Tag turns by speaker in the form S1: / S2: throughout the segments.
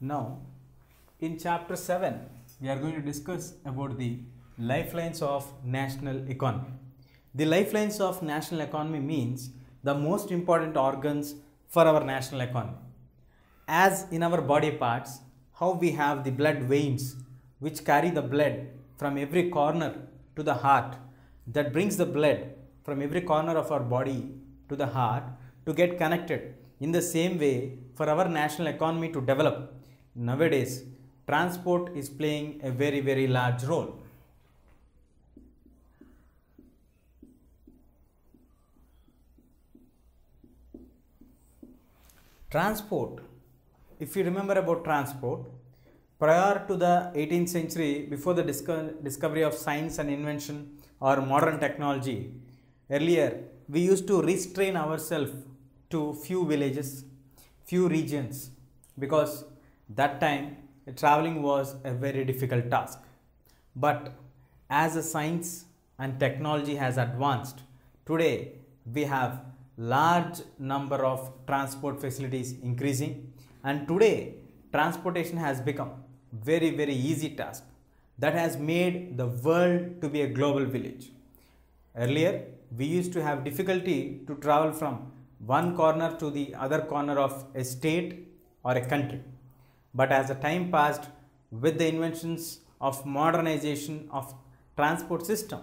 S1: Now, in chapter 7, we are going to discuss about the lifelines of national economy. The lifelines of national economy means the most important organs for our national economy. As in our body parts, how we have the blood veins which carry the blood from every corner to the heart, that brings the blood from every corner of our body to the heart to get connected. In the same way, for our national economy to develop, nowadays transport is playing a very large role. Transport, if you remember about transport, prior to the 18th century, before the discovery of science and invention or modern technology, earlier we used to restrain ourselves to few villages, few regions, because that time traveling was a very difficult task. But as the science and technology has advanced, today we have large number of transport facilities increasing, and today transportation has become very easy task that has made the world to be a global village. Earlier we used to have difficulty to travel from one corner to the other corner of a state or a country, but as the time passed, with the inventions of modernization of transport system,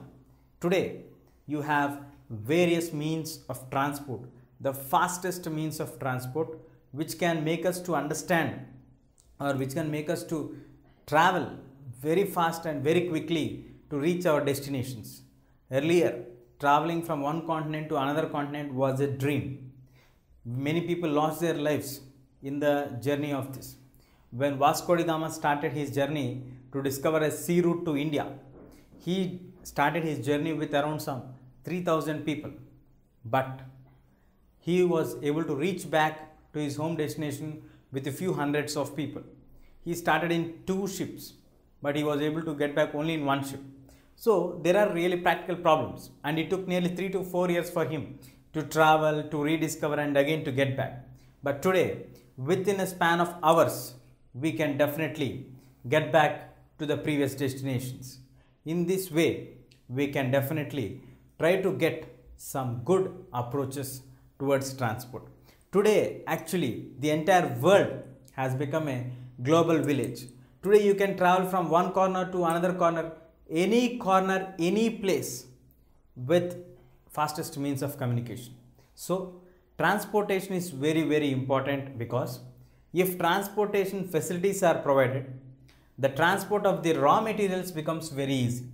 S1: today you have various means of transport, the fastest means of transport, which can make us to understand or which can make us to travel very fast and very quickly to reach our destinations. Earlier, traveling from one continent to another continent was a dream. Many people lost their lives in the journey of this. When Vasco da Gama started his journey to discover a sea route to India, he started his journey with around some 3,000 people, but he was able to reach back to his home destination with a few hundreds of people. He started in 2 ships, but he was able to get back only in 1 ship. So there are really practical problems, and it took nearly 3 to 4 years for him to travel, to rediscover, and again to get back. But today, within a span of hours, we can definitely get back to the previous destinations. In this way, we can definitely try to get some good approaches towards transport. Today, actually, the entire world has become a global village. Today, you can travel from one corner to another corner, any place with fastest means of communication. So, transportation is very important, because if transportation facilities are provided, the transport of the raw materials becomes very easy.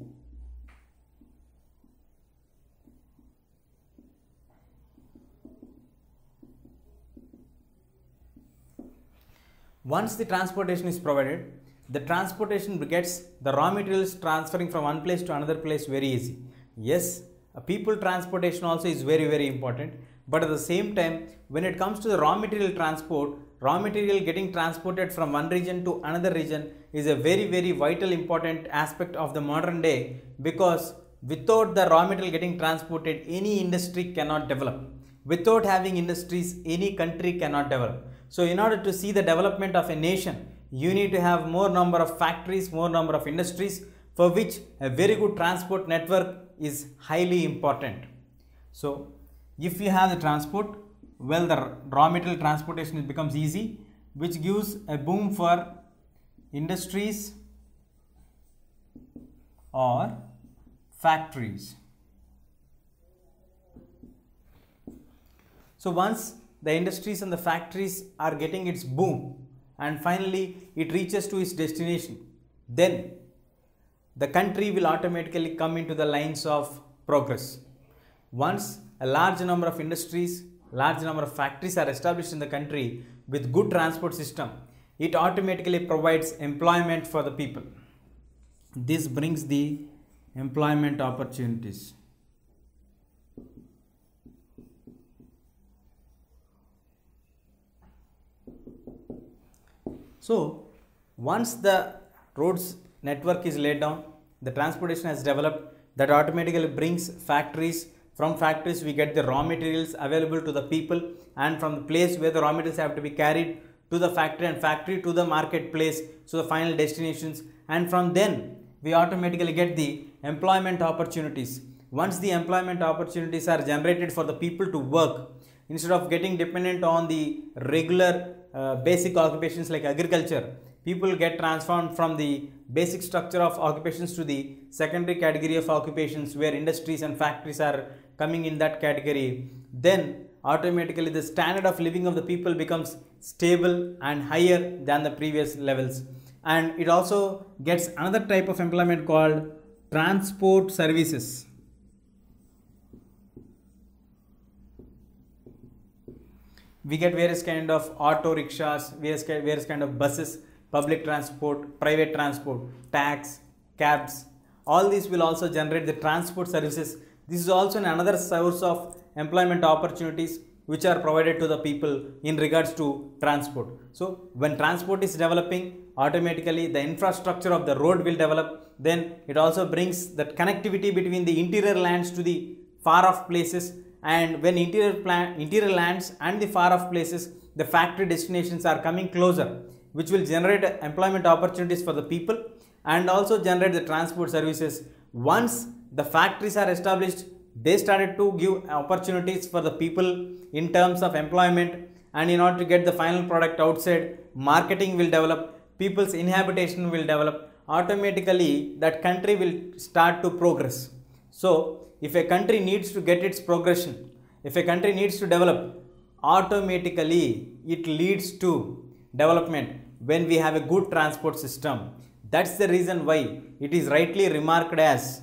S1: Once the transportation is provided, the transportation gets the raw materials transferring from one place to another place very easy. Yes, people transportation also is very important, but at the same time, when it comes to the raw material transport, raw material getting transported from one region to another region is a very vital important aspect of the modern day, because without the raw material getting transported, any industry cannot develop. Without having industries, any country cannot develop. So in order to see the development of a nation, you need to have more number of factories, more number of industries, for which a very good transport network is highly important. So if you have the transport, well, the raw material transportation becomes easy, which gives a boom for industries or factories. So once the industries and the factories are getting its boom, and finally it reaches to its destination, then the country will automatically come into the lines of progress. Once a large number of industries, large number of factories are established in the country with good transport system, it automatically provides employment for the people. This brings the employment opportunities. So once the roads network is laid down, the transportation has developed, that automatically brings factories. From factories we get the raw materials available to the people, and from the place where the raw materials have to be carried to the factory and factory to the marketplace, so the final destinations, and from then we automatically get the employment opportunities. Once the employment opportunities are generated for the people to work, instead of getting dependent on the regular basic occupations like agriculture, people get transformed from the basic structure of occupations to the secondary category of occupations where industries and factories are coming in that category. Then automatically the standard of living of the people becomes stable and higher than the previous levels. And it also gets another type of employment called transport services. We get various kind of auto rickshaws, various kind of buses, public transport, private transport, tax, cabs. All these will also generate the transport services. This is also another source of employment opportunities which are provided to the people in regards to transport. So when transport is developing, automatically the infrastructure of the road will develop. Then it also brings that connectivity between the interior lands to the far off places. And when interior lands and the far off places, the factory destinations are coming closer, which will generate employment opportunities for the people and also generate the transport services. Once the factories are established, they started to give opportunities for the people in terms of employment, and in order to get the final product outside, marketing will develop, people's inhabitation will develop, automatically that country will start to progress. So if a country needs to get its progression, if a country needs to develop, automatically it leads to development when we have a good transport system. That's the reason why it is rightly remarked as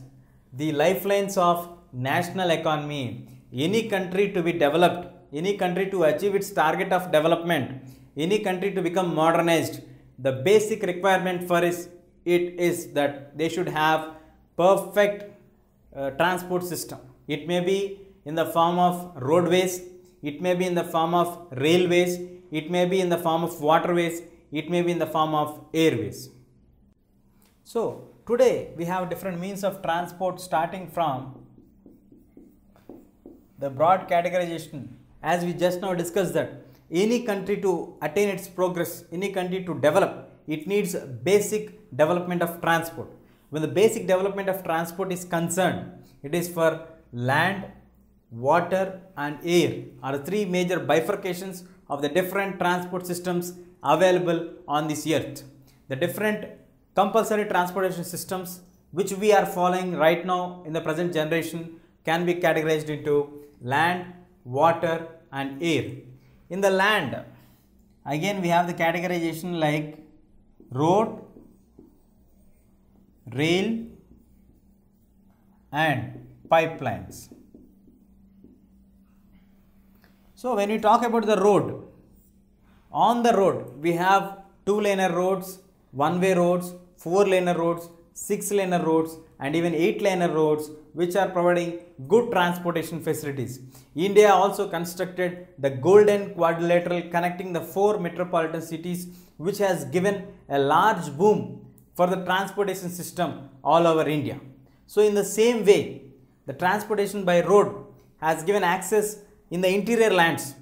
S1: the lifelines of national economy. Any country to be developed, any country to achieve its target of development, any country to become modernized, the basic requirement for it is that they should have perfect transport system. It may be in the form of roadways, it may be in the form of railways, it may be in the form of waterways, it may be in the form of airways. So today we have different means of transport, starting from the broad categorization. As we just now discussed, that any country to attain its progress, any country to develop, it needs basic development of transport. When the basic development of transport is concerned, it is for land, water and air are the three major bifurcations of the different transport systems available on this earth. The different compulsory transportation systems which we are following right now in the present generation can be categorized into land, water and air. In the land, again we have the categorization like road, rail and pipelines. So when we talk about the road, on the road we have 2-laner roads, 1-way roads, 4-laner roads, 6-laner roads and even 8-laner roads, which are providing good transportation facilities. India also constructed the Golden Quadrilateral connecting the 4 metropolitan cities, which has given a large boom for the transportation system all over India. So in the same way, the transportation by road has given access in the interior lands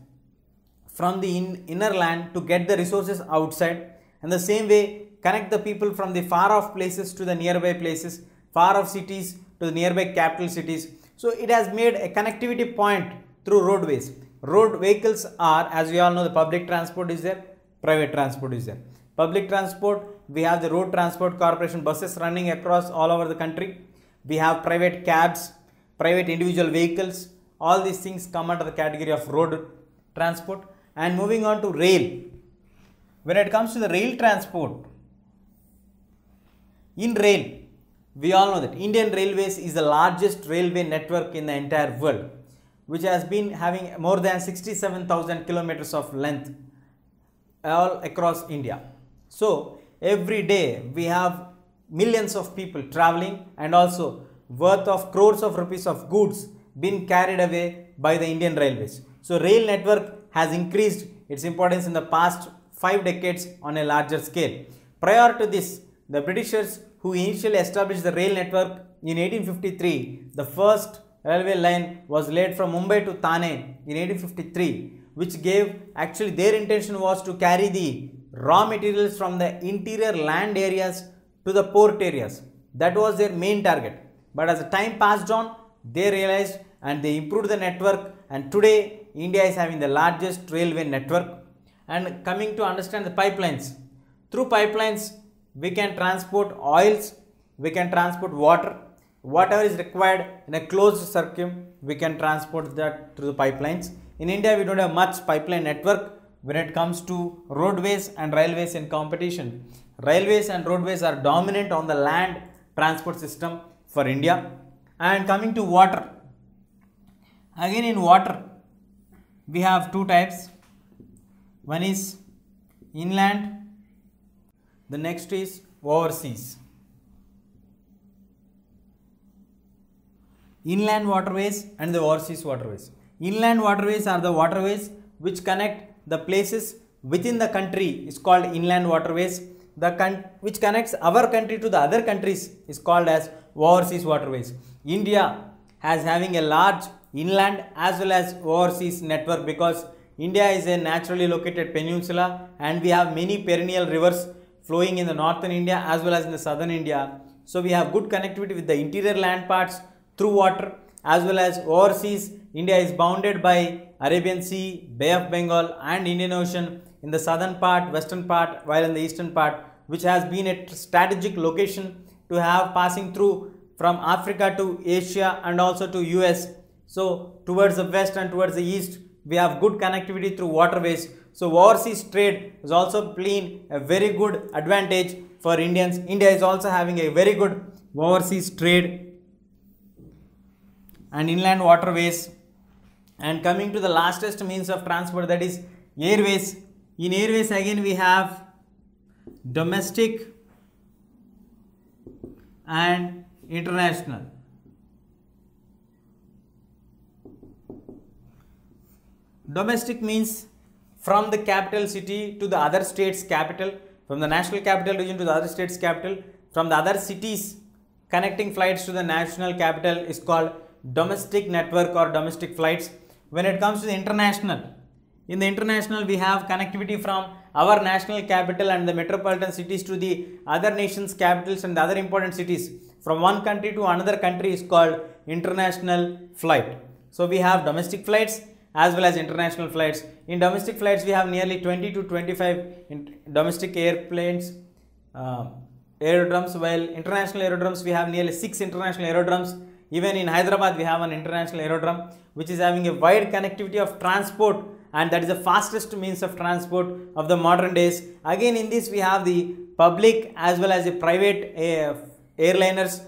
S1: from the inner land to get the resources outside, and the same way connect the people from the far off places to the nearby places, far off cities to the nearby capital cities. So it has made a connectivity point through roadways. Road vehicles are, as we all know, the public transport is there, private transport is there. Public transport, we have the Road Transport Corporation buses running across all over the country. We have private cabs, private individual vehicles. All these things come under the category of road transport. And moving on to rail. When it comes to the rail transport, in rail, we all know that Indian Railways is the largest railway network in the entire world, which has been having more than 67,000 kilometers of length all across India. So every day we have millions of people traveling, and also worth of crores of rupees of goods being carried away by the Indian Railways. So rail network has increased its importance in the past 5 decades on a larger scale. Prior to this, the Britishers who initially established the rail network in 1853, the first railway line was laid from Mumbai to Thane in 1853. which gave, actually their intention was to carry the raw materials from the interior land areas to the port areas. That was their main target. But as the time passed on, they realized and they improved the network, and today India is having the largest railway network. And coming to understand the pipelines, through pipelines we can transport oils, we can transport water, whatever is required in a closed circuit we can transport that through the pipelines. In India we don't have much pipeline network when it comes to roadways and railways in competition. Railways and roadways are dominant on the land transport system for India. And coming to water, again in water we have two types. One is inland, the next is overseas. Inland waterways and the overseas waterways. Inland waterways are the waterways which connect the places within the country is called inland waterways. Which connects our country to the other countries is called as overseas waterways. India has having a large inland as well as overseas network because India is a naturally located peninsula and we have many perennial rivers flowing in the northern India as well as in the southern India. So we have good connectivity with the interior land parts through water, as well as overseas. India is bounded by Arabian Sea, Bay of Bengal and Indian Ocean in the southern part, western part, while in the eastern part, which has been a strategic location to have passing through from Africa to Asia and also to US. So towards the west and towards the east we have good connectivity through waterways. So overseas trade is also playing a very good advantage for Indians. India is also having a very good overseas trade and inland waterways. And coming to the lastest means of transport, that is airways. In airways again we have domestic and international. Domestic means from the capital city to the other state's capital, from the national capital region to the other state's capital, from the other cities connecting flights to the national capital is called domestic network or domestic flights. When it comes to the international, in the international we have connectivity from our national capital and the metropolitan cities to the other nations' capitals and the other important cities. From one country to another country is called international flight. So we have domestic flights as well as international flights. In domestic flights we have nearly 20 to 25 domestic airplanes, aerodromes, while international aerodromes we have nearly 6 international aerodromes. Even in Hyderabad we have an international aerodrome which is having a wide connectivity of transport, and that is the fastest means of transport of the modern days. Again in this we have the public as well as the private airliners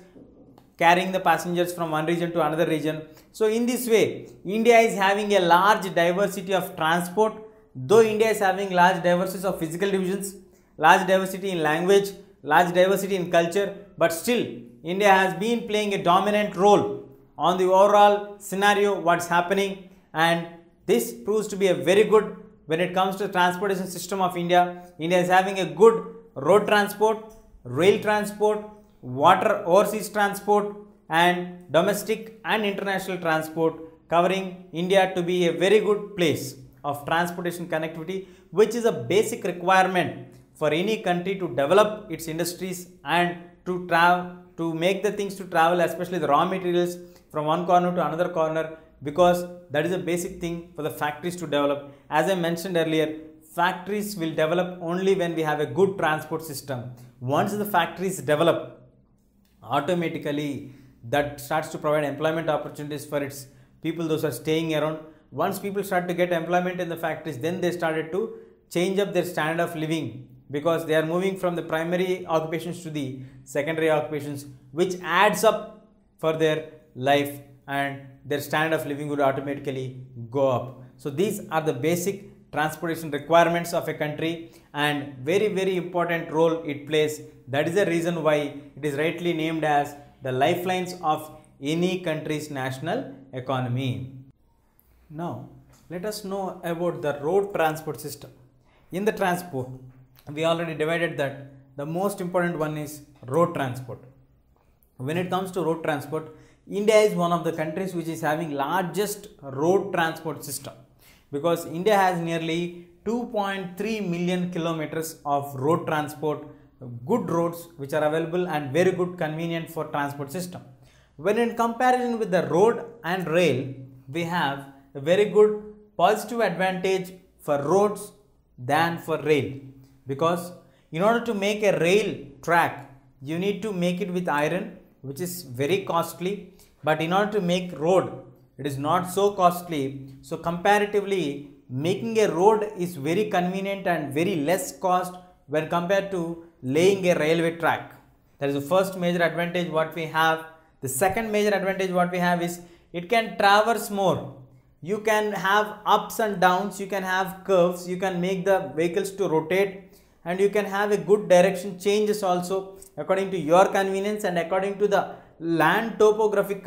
S1: carrying the passengers from one region to another region. So in this way India is having a large diversity of transport. Though India is having large diversity of physical divisions, large diversity in language, large diversity in culture, but still India has been playing a dominant role on the overall scenario what's happening, and this proves to be a very good when it comes to the transportation system of India. India is having a good road transport, rail transport, water overseas transport and domestic and international transport, covering India to be a very good place of transportation connectivity, which is a basic requirement for any country to develop its industries and to make the things to travel, especially the raw materials from one corner to another corner, because that is a basic thing for the factories to develop. As I mentioned earlier, factories will develop only when we have a good transport system. Once the factories develop, automatically that starts to provide employment opportunities for its people, those who are staying around. Once people start to get employment in the factories, then they started to change up their standard of living, because they are moving from the primary occupations to the secondary occupations, which adds up for their life, and their standard of living would automatically go up. So these are the basic transportation requirements of a country, and very important role it plays. That is the reason why it is rightly named as the lifelines of any country's national economy. Now let us know about the road transport system. In the transport, we already divided that the most important one is road transport. When it comes to road transport, India is one of the countries which is having largest road transport system. because India has nearly 2.3 million kilometers of road transport, good roads which are available and very good convenient for transport system. When in comparison with the road and rail, we have a very good positive advantage for roads than for rail, because in order to make a rail track, you need to make it with iron, which is very costly, but in order to make road, it is not so costly. So comparatively, making a road is very convenient and very less cost when compared to laying a railway track. That is the first major advantage what we have. The second major advantage what we have is it can traverse more. You can have ups and downs, you can have curves, you can make the vehicles to rotate, and you can have a good direction changes also according to your convenience and according to the land topographic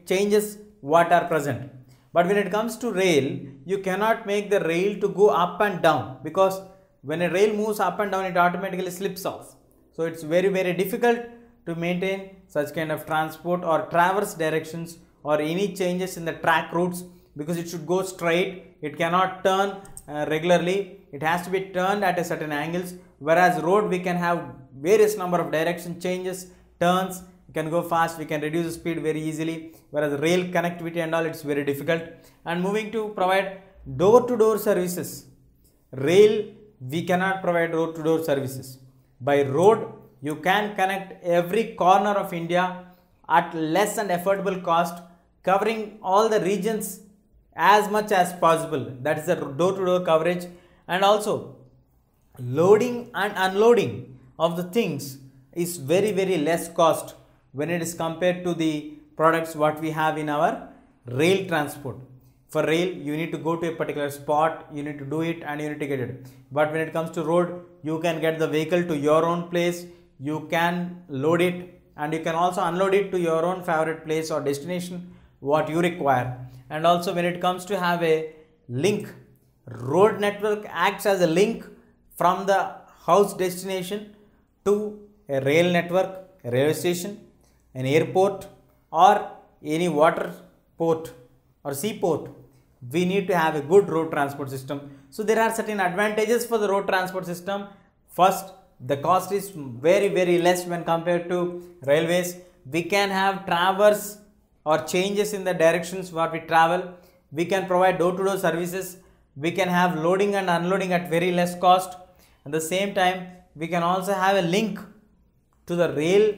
S1: changes what are present. But when it comes to rail, you cannot make the rail to go up and down, because when a rail moves up and down, it automatically slips off. So it's very difficult to maintain such kind of transport or traverse directions or any changes in the track routes, because it should go straight. It cannot turn regularly. It has to be turned at a certain angles. Whereas road, we can have various number of direction changes, turns. We can go fast. We can reduce the speed very easily. Whereas rail connectivity and all, it's very difficult. And moving to provide door-to-door services. Rail, we cannot provide door-to-door services. By road, you can connect every corner of India at less and affordable cost, covering all the regions as much as possible. That is the door-to-door coverage. And also loading and unloading of the things is very less cost when it is compared to the products what we have in our rail transport. For rail, you need to go to a particular spot, you need to do it and you need to get it. But when it comes to road, you can get the vehicle to your own place, you can load it and you can also unload it to your own favorite place or destination what you require. And also when it comes to have a link, road network acts as a link from the house destination to a rail network, a railway station, an airport or any water port or seaport. We need to have a good road transport system. So there are certain advantages for the road transport system. First, the cost is very less when compared to railways. We can have traverse or changes in the directions what we travel. We can provide door-to-door services. We can have loading and unloading at very less cost. At the same time, we can also have a link to the rail,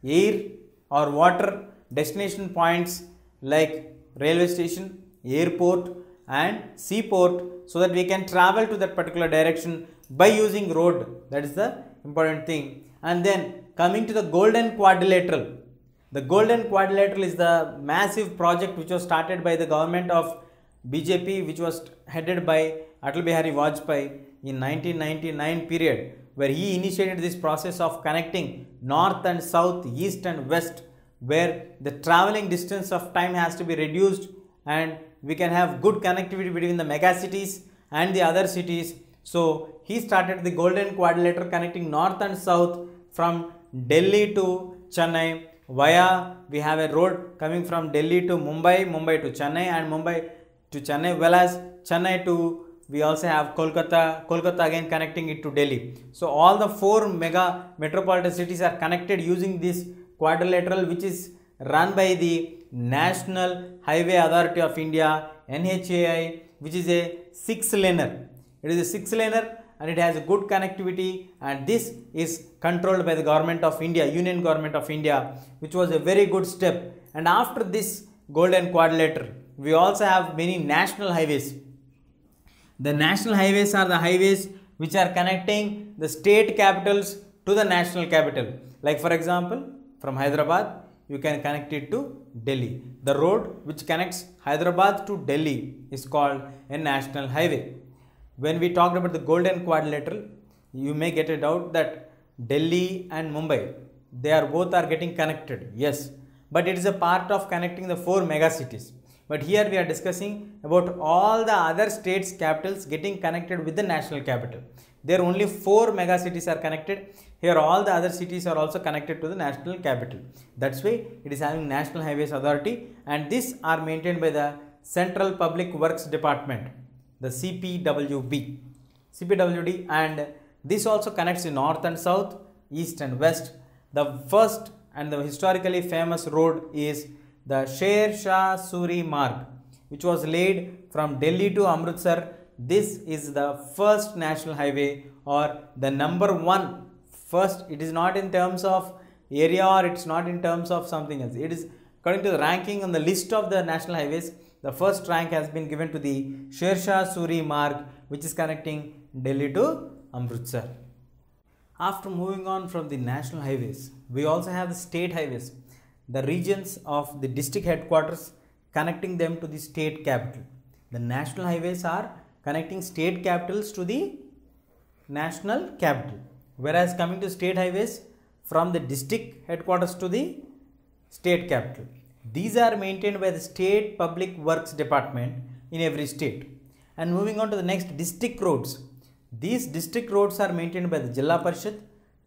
S1: air or water destination points like railway station, airport and seaport, so that we can travel to that particular direction by using road. That is the important thing. And then coming to the Golden Quadrilateral. The Golden Quadrilateral is the massive project which was started by the government of BJP, which was headed by Atal Bihari Vajpayee in 1999 period, where he initiated this process of connecting north and south, east and west, where the traveling distance of time has to be reduced and we can have good connectivity between the mega cities and the other cities. So he started the Golden Quadrilateral connecting north and south from Delhi to Chennai. Via we have a road coming from Delhi to Mumbai, Mumbai to Chennai and Mumbai to Chennai, well as Chennai to, we also have Kolkata, Kolkata again connecting it to Delhi. So all the four mega metropolitan cities are connected using this quadrilateral, which is run by the National Highway Authority of India, NHAI, which is a 6-laner. It is a 6-laner and it has a good connectivity, and this is controlled by the government of India, Union Government of India, which was a very good step. And after this Golden Quadrilateral, we also have many national highways. The national highways are the highways which are connecting the state capitals to the national capital. Like for example, from Hyderabad, you can connect it to Delhi. The road which connects Hyderabad to Delhi is called a national highway. When we talked about the Golden Quadrilateral, you may get a doubt that Delhi and Mumbai, both are getting connected. Yes, but it is a part of connecting the 4 mega cities. But here we are discussing about all the other states' capitals getting connected with the national capital. There only 4 mega cities are connected. Here all the other cities are also connected to the national capital. That's why it is having National Highways Authority, and these are maintained by the Central Public Works Department. the CPWD, and this also connects the north and south, east and west. The first and the historically famous road is the Sher Shah Suri Marg, which was laid from Delhi to Amritsar. This is the first national highway, or the number one. First, it is not in terms of area, or it's not in terms of something else. It is according to the ranking on the list of the national highways. The first rank has been given to the Sher Shah Suri Marg, which is connecting Delhi to Amritsar. After moving on from the national highways, we also have the state highways, the regions of the district headquarters connecting them to the state capital. The national highways are connecting state capitals to the national capital, whereas coming to state highways, from the district headquarters to the state capital. These are maintained by the State Public Works Department in every state. And moving on to the next, district roads. These district roads are maintained by the Jilla Parishad.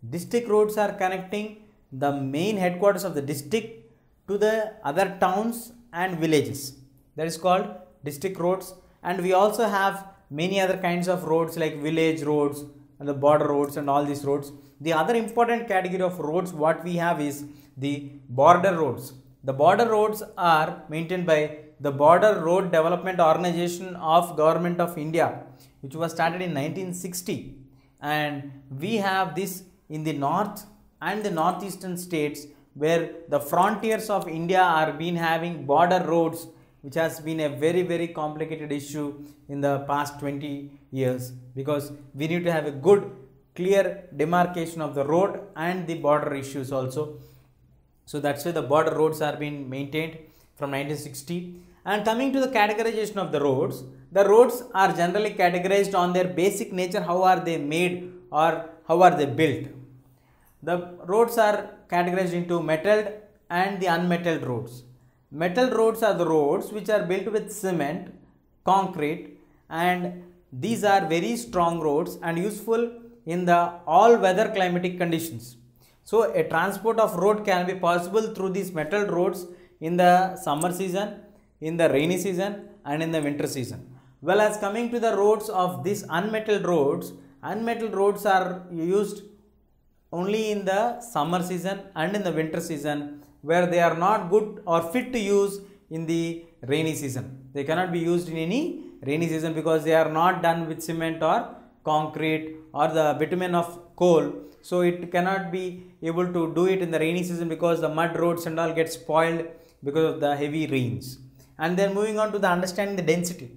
S1: District roads are connecting the main headquarters of the district to the other towns and villages. That is called district roads. And we also have many other kinds of roads like village roads and the border roads and all these roads. The other important category of roads what we have is the border roads. The border roads are maintained by the Border Road Development Organization of Government of India, which was started in 1960, and we have this in the north and the northeastern states, where the frontiers of India are been having border roads, which has been a very complicated issue in the past 20 years, because we need to have a good clear demarcation of the road and the border issues also. So that's why the border roads are being maintained from 1960. And coming to the categorization of the roads are generally categorized on their basic nature, how are they made or how are they built. The roads are categorized into metalled and the unmetalled roads. Metal roads are the roads which are built with cement, concrete, and these are very strong roads and useful in the all weather climatic conditions. So a transport of road can be possible through these metal roads in the summer season, in the rainy season, and in the winter season. Well, as coming to the roads of these unmetalled roads are used only in the summer season and in the winter season, where they are not good or fit to use in the rainy season. They cannot be used in any rainy season because they are not done with cement or concrete or the bitumen of coal. So it cannot be able to do it in the rainy season because the mud roads and all get spoiled because of the heavy rains. And then moving on to the understanding the density.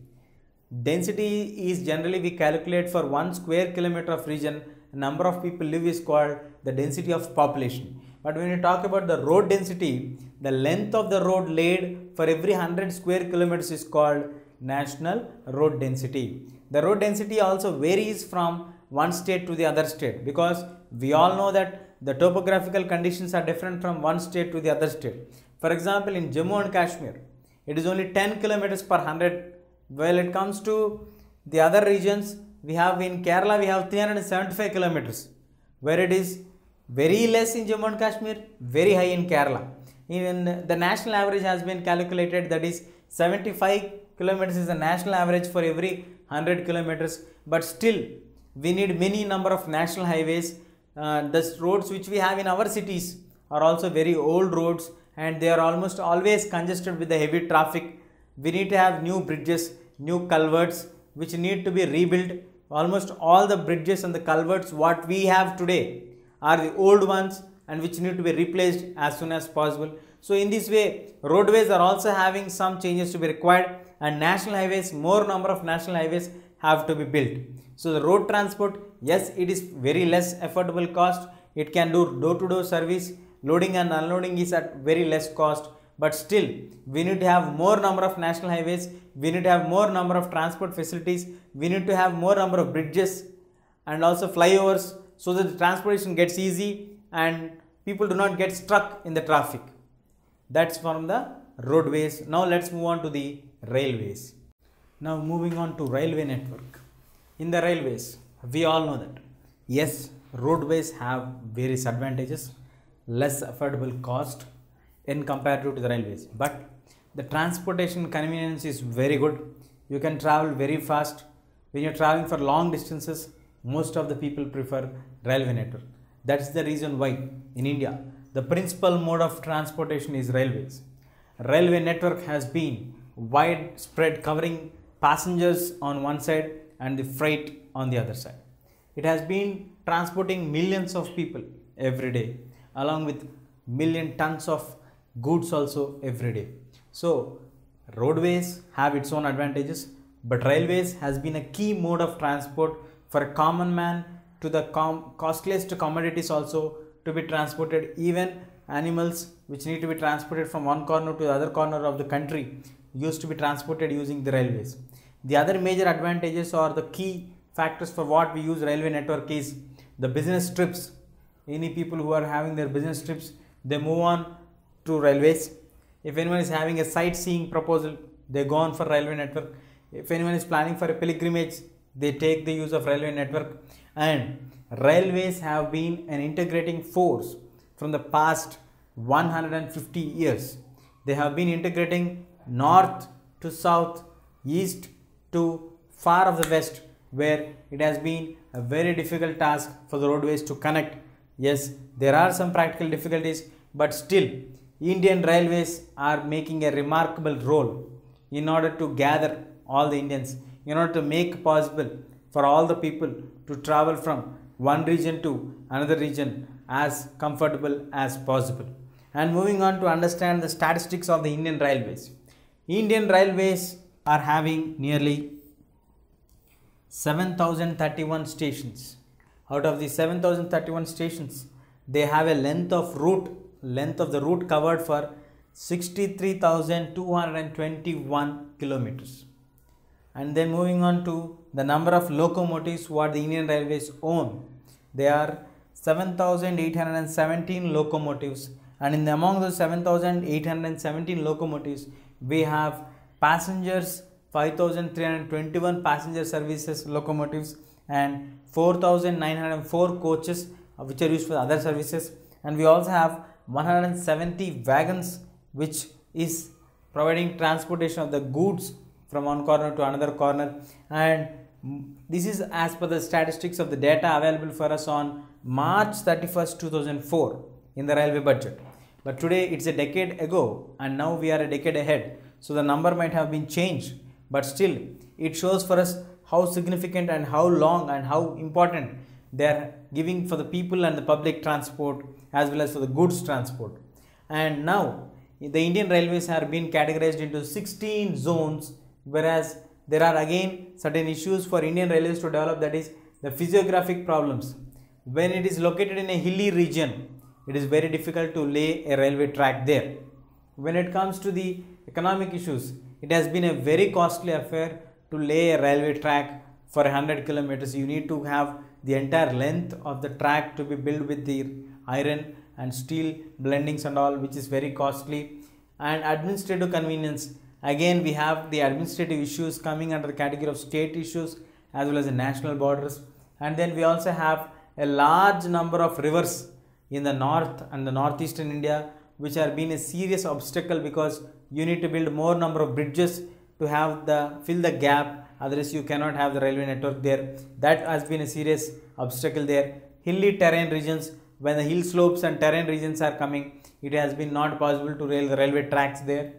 S1: Density is generally we calculate for 1 square kilometer of region, number of people live is called the density of population. But when you talk about the road density, the length of the road laid for every 100 square kilometers is called national road density. The road density also varies from one state to the other state, because we all know that the topographical conditions are different from one state to the other state. For example, in Jammu and Kashmir, it is only 10 kilometers per 100. While it comes to the other regions, we have in Kerala, we have 375 kilometers, where it is very less in Jammu and Kashmir, very high in Kerala. In the national average has been calculated, that is 75 kilometers is the national average for every 100 kilometers. But still, we need many number of national highways. The roads which we have in our cities are also very old roads, and they are almost always congested with the heavy traffic. We need to have new bridges, new culverts which need to be rebuilt. Almost all the bridges and the culverts what we have today are the old ones and which need to be replaced as soon as possible. So in this way, roadways are also having some changes to be required, and national highways, more number of national highways have to be built. So the road transport, yes, it is very less affordable cost. It can do door-to-door service, loading and unloading is at very less cost. But still, we need to have more number of national highways, we need to have more number of transport facilities, we need to have more number of bridges and also flyovers, so that the transportation gets easy and people do not get stuck in the traffic. That's from the roadways. Now let's move on to the railways. Now moving on to railway network. In the railways, we all know that yes, roadways have various advantages, less affordable cost in comparative to the railways, but the transportation convenience is very good. you can travel very fast. When you're traveling for long distances, most of the people prefer railway network. That's the reason why in India, the principal mode of transportation is railways. Railway network has been widespread, covering passengers on one side and the freight on the other side. It has been transporting millions of people every day, along with million tons of goods also every day. So roadways have its own advantages, but railways has been a key mode of transport for a common man, to the costliest commodities also to be transported. Even animals which need to be transported from one corner to the other corner of the country used to be transported using the railways. The other major advantages or the key factors for what we use railway network is the business trips. Any people who are having their business trips, they move on to railways. If anyone is having a sightseeing proposal, they go on for railway network. If anyone is planning for a pilgrimage, they take the use of railway network. And railways have been an integrating force from the past 150 years. They have been integrating north to south, east to far of the west, where it has been a very difficult task for the roadways to connect. Yes, there are some practical difficulties, but still Indian railways are making a remarkable role in order to gather all the Indians, in order to make possible for all the people to travel from one region to another region as comfortable as possible. And moving on to understand the statistics of the Indian railways. Indian railways are having nearly 7,031 stations. Out of the 7,031 stations, they have a length of the route covered for 63,221 kilometers. And then moving on to the number of locomotives what the Indian Railways own. There are 7,817 locomotives, and among those 7,817 locomotives, we have passengers 5,321 passenger services locomotives and 4,904 coaches which are used for other services, and we also have 170 wagons which is providing transportation of the goods from one corner to another corner. And this is as per the statistics of the data available for us on March 31st, 2004 in the railway budget. But today it's a decade ago and now we are a decade ahead. So the number might have been changed, but still it shows for us how significant and how long and how important they are giving for the people and the public transport as well as for the goods transport. And now the Indian railways are being categorized into 16 zones, whereas there are again certain issues for Indian railways to develop, that is the physiographic problems. When it is located in a hilly region, it is very difficult to lay a railway track there. When it comes to the economic issues, it has been a very costly affair to lay a railway track for 100 kilometers. You need to have the entire length of the track to be built with the iron and steel blendings and all, which is very costly. And administrative convenience, again we have the administrative issues coming under the category of state issues as well as the national borders. And then we also have a large number of rivers in the north and the northeastern India, which are being a serious obstacle because you need to build more number of bridges to have fill the gap, otherwise you cannot have the railway network there. That has been a serious obstacle there. Hilly terrain regions, when the hill slopes and terrain regions are coming, it has been not possible to rail the railway tracks there.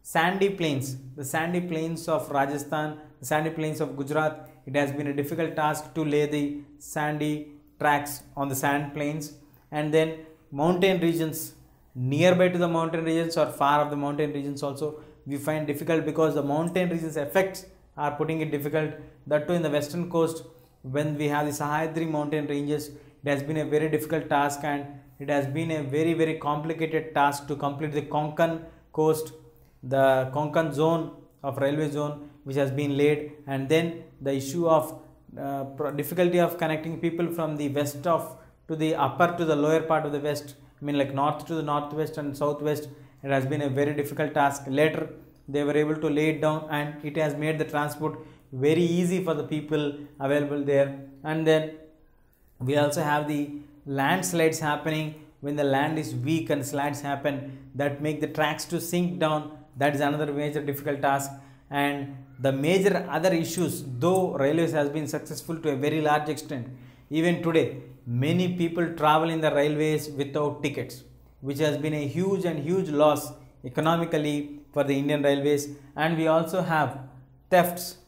S1: Sandy plains, the sandy plains of Rajasthan, the sandy plains of Gujarat, it has been a difficult task to lay the sandy tracks on the sand plains. And then mountain regions, nearby to the mountain regions or far of the mountain regions also we find difficult because the mountain regions effects are putting it difficult. That too in the western coast, when we have the Sahyadri mountain ranges, it has been a very difficult task and it has been a very, very complicated task to complete the Konkan coast, the Konkan zone of railway zone which has been laid. And then the issue of difficulty of connecting people from the west to the upper to the lower part of the west, I mean like north to the northwest and southwest, it has been a very difficult task. Later they were able to lay it down and it has made the transport very easy for the people available there. And then we also have the landslides happening when the land is weak and slides happen that make the tracks to sink down. That is another major difficult task. And the major other issues, though railways has been successful to a very large extent, even today many people travel in the railways without tickets, which has been a huge loss economically for the Indian railways. And we also have thefts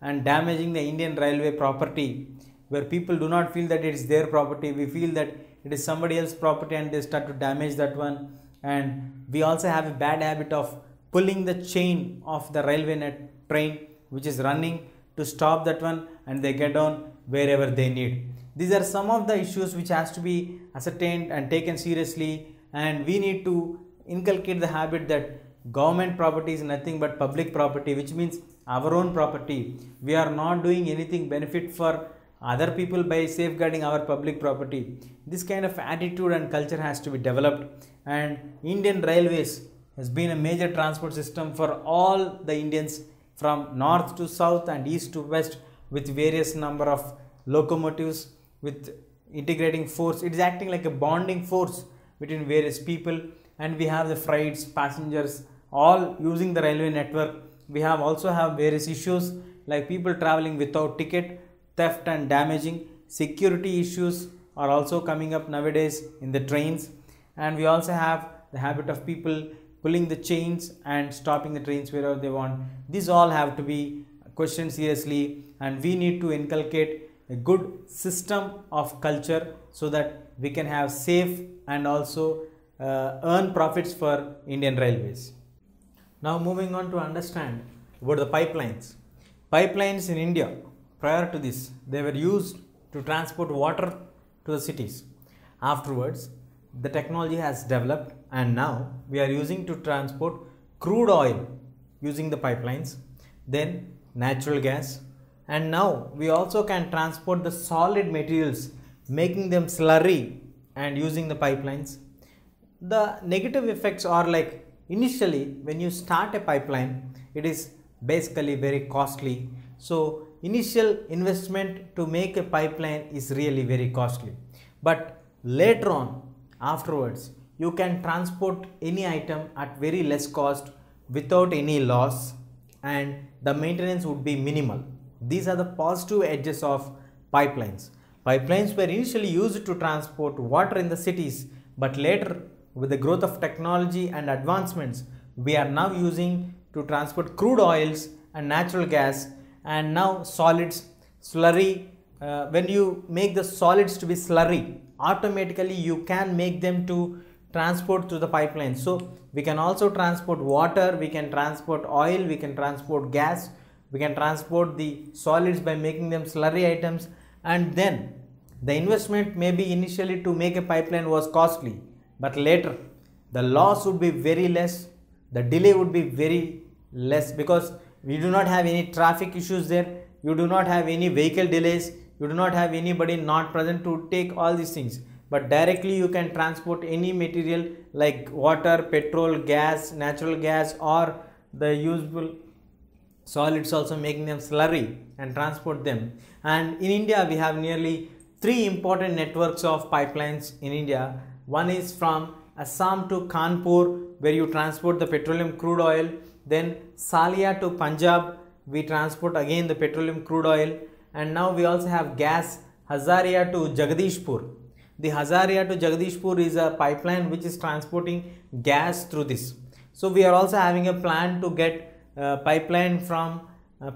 S1: and damaging the Indian railway property, where people do not feel that it is their property. We feel that it is somebody else's property and they start to damage that one. And we also have a bad habit of pulling the chain of the railway net train which is running to stop that one, and they get down wherever they need. These are some of the issues which has to be ascertained and taken seriously, and we need to inculcate the habit that government property is nothing but public property, which means our own property. We are not doing anything benefit for other people by safeguarding our public property. This kind of attitude and culture has to be developed, and Indian railways has been a major transport system for all the Indians from north to south and east to west, with various number of locomotives with integrating force. It is acting like a bonding force between various people, and we have the freights, passengers all using the railway network. We have also have various issues like people traveling without ticket, theft and damaging. Security issues are also coming up nowadays in the trains, and we also have the habit of people pulling the chains and stopping the trains wherever they want. These all have to be questioned seriously, and we need to inculcate a good system of culture so that we can have safe and also earn profits for Indian railways. Now moving on to understand about the pipelines. Pipelines in India, prior to this, they were used to transport water to the cities. Afterwards, the technology has developed, and now we are using to transport crude oil using the pipelines, then natural gas, and now we also can transport the solid materials, making them slurry and using the pipelines. The negative effects are like, initially when you start a pipeline, it is basically very costly. So initial investment to make a pipeline is really very costly, but later on, afterwards, you can transport any item at very less cost without any loss, and the maintenance would be minimal. These are the positive edges of pipelines. Pipelines were initially used to transport water in the cities, but later, with the growth of technology and advancements, we are now using to transport crude oils and natural gas, and now solids, slurry. When you make the solids to be slurry, automatically you can make them to transport through the pipeline. So we can also transport water, we can transport oil, we can transport gas, we can transport the solids by making them slurry items. And then the investment maybe initially to make a pipeline was costly, but later the loss would be very less, the delay would be very less, because we do not have any traffic issues there, you do not have any vehicle delays, you do not have anybody not present to take all these things, but directly you can transport any material like water, petrol, gas, natural gas, or the usable solids also, making them slurry and transport them. And in India we have nearly 3 important networks of pipelines in India. One is from Assam to Kanpur, where you transport the petroleum crude oil. Then Salia to Punjab, we transport again the petroleum crude oil. And now we also have gas, Hazaria to Jagdishpur. The Hazaria to Jagdishpur is a pipeline which is transporting gas through this. So we are also having a plan to get pipeline from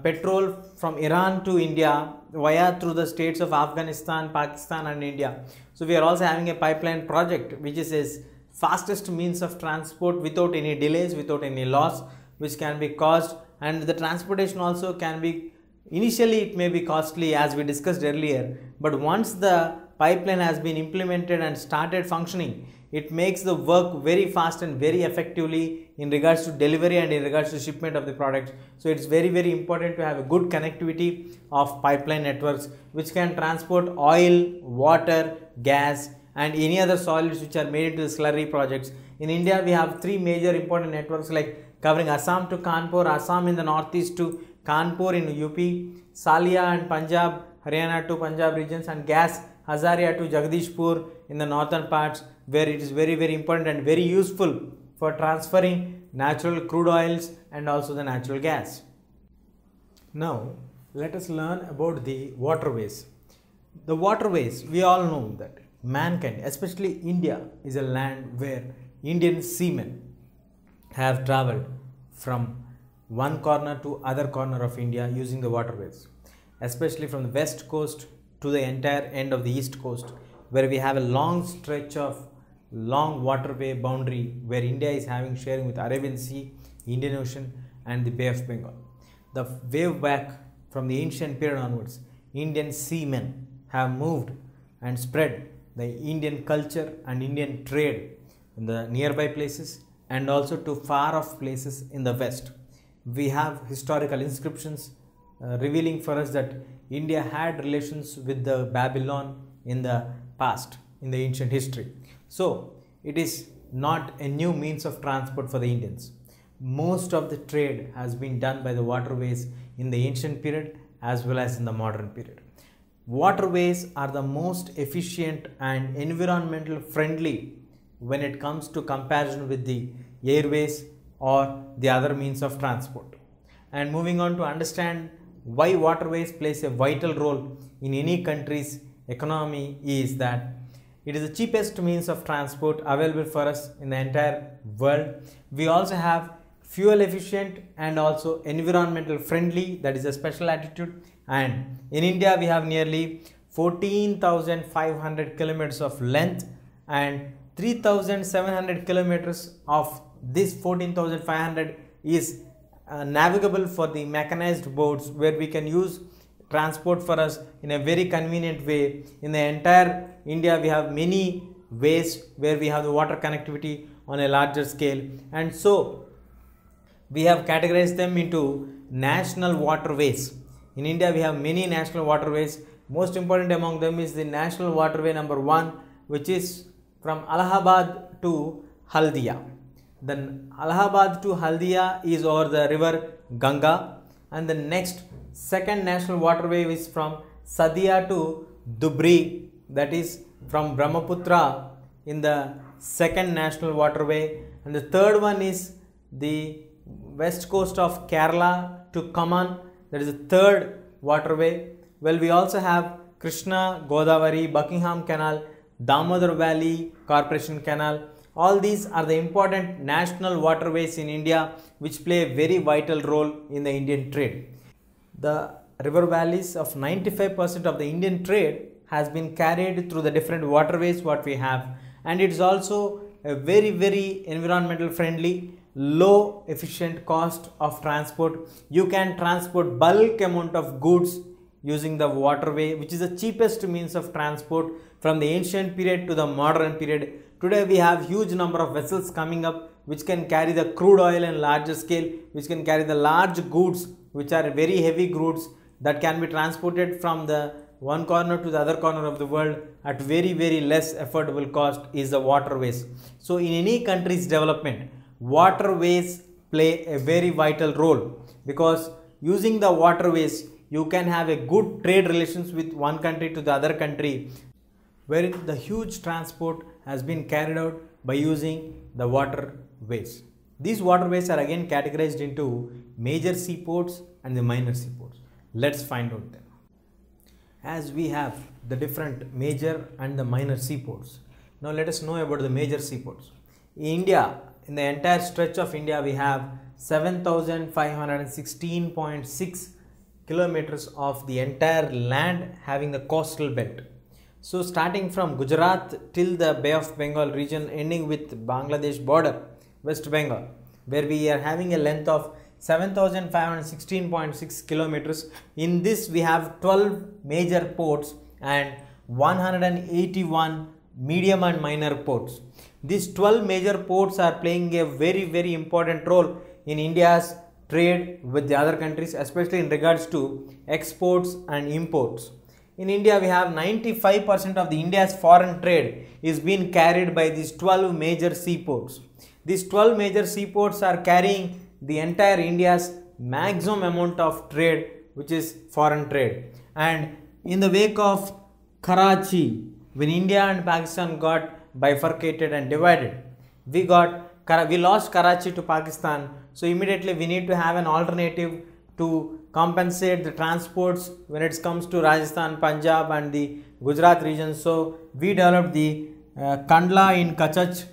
S1: petrol from Iran to India via through the states of Afghanistan, Pakistan and India. So we are also having a pipeline project which is a fastest means of transport without any delays, without any loss which can be caused, and the transportation also can be, initially it may be costly as we discussed earlier, but once the pipeline has been implemented and started functioning, it makes the work very fast and very effectively in regards to delivery and in regards to shipment of the product. So it's very important to have a good connectivity of pipeline networks which can transport oil, water, gas and any other solids which are made into the slurry projects. In India we have 3 major important networks like covering Assam to Kanpur, Assam in the northeast to Kanpur in UP, Salia and Punjab, Haryana to Punjab regions, and gas Hazaria to Jagdishpur in the northern parts, where it is very important and very useful for transferring natural crude oils and also the natural gas. Now, let us learn about the waterways. The waterways, we all know that mankind, especially India, is a land where Indian seamen have traveled from one corner to other corner of India using the waterways, especially from the west coast to the entire end of the east coast, where we have a long stretch of long waterway boundary where India is having sharing with Arabian Sea, Indian Ocean and the Bay of Bengal. The wave back from the ancient period onwards, Indian seamen have moved and spread the Indian culture and Indian trade in the nearby places and also to far off places in the west. We have historical inscriptions revealing for us that India had relations with the Babylon in the past, in the ancient history. So, it is not a new means of transport for the Indians. Most of the trade has been done by the waterways in the ancient period as well as in the modern period. Waterways are the most efficient and environmental friendly when it comes to comparison with the airways or the other means of transport. And moving on to understand why waterways plays a vital role in any country's economy is that it is the cheapest means of transport available for us in the entire world. We also have fuel efficient and also environmental friendly, that is a special attitude. And in India we have nearly 14,500 kilometers of length and 3,700 kilometers of this 14,500 is navigable for the mechanized boats, where we can use transport for us in a very convenient way. In the entire India we have many ways where we have the water connectivity on a larger scale, and so we have categorized them into national waterways. In India we have many national waterways. Most important among them is the national waterway number 1, which is from Allahabad to Haldia. Then Allahabad to Haldia is over the river Ganga, and the next second national waterway is from Sadia to Dhubri, that is from Brahmaputra in the second national waterway, and the third one is the west coast of Kerala to Kaman, that is the third waterway. Well, we also have Krishna, Godavari, Buckingham Canal, Damodar Valley Corporation Canal. All these are the important national waterways in India which play a very vital role in the Indian trade. The river valleys of 95% of the Indian trade has been carried through the different waterways what we have, and it is also a very environmental friendly, low efficient cost of transport. You can transport bulk amount of goods using the waterway, which is the cheapest means of transport from the ancient period to the modern period. Today we have huge number of vessels coming up which can carry the crude oil in larger scale, which can carry the large goods which are very heavy goods that can be transported from the one corner to the other corner of the world at very less affordable cost is the waterways. So in any country's development, waterways play a very vital role, because using the waterways you can have a good trade relations with one country to the other country, wherein the huge transport has been carried out by using the waterways. These waterways are again categorized into major seaports and the minor seaports. Let's find out them. As we have the different major and the minor seaports, now let us know about the major seaports. In India, in the entire stretch of India, we have 7,516.6 kilometers of the entire land having the coastal belt. So starting from Gujarat till the Bay of Bengal region, ending with Bangladesh border, West Bengal, where we are having a length of 7,516.6 kilometers. In this we have 12 major ports and 181 medium and minor ports. These 12 major ports are playing a very important role in India's trade with the other countries, especially in regards to exports and imports. In India, we have 95% of the India's foreign trade is being carried by these 12 major seaports. These 12 major seaports are carrying the entire India's maximum amount of trade, which is foreign trade. And in the wake of Karachi, when India and Pakistan got bifurcated and divided, we lost Karachi to Pakistan. So immediately we need to have an alternative to compensate the transports when it comes to Rajasthan, Punjab and the Gujarat region. So we developed the Kandla in Kachach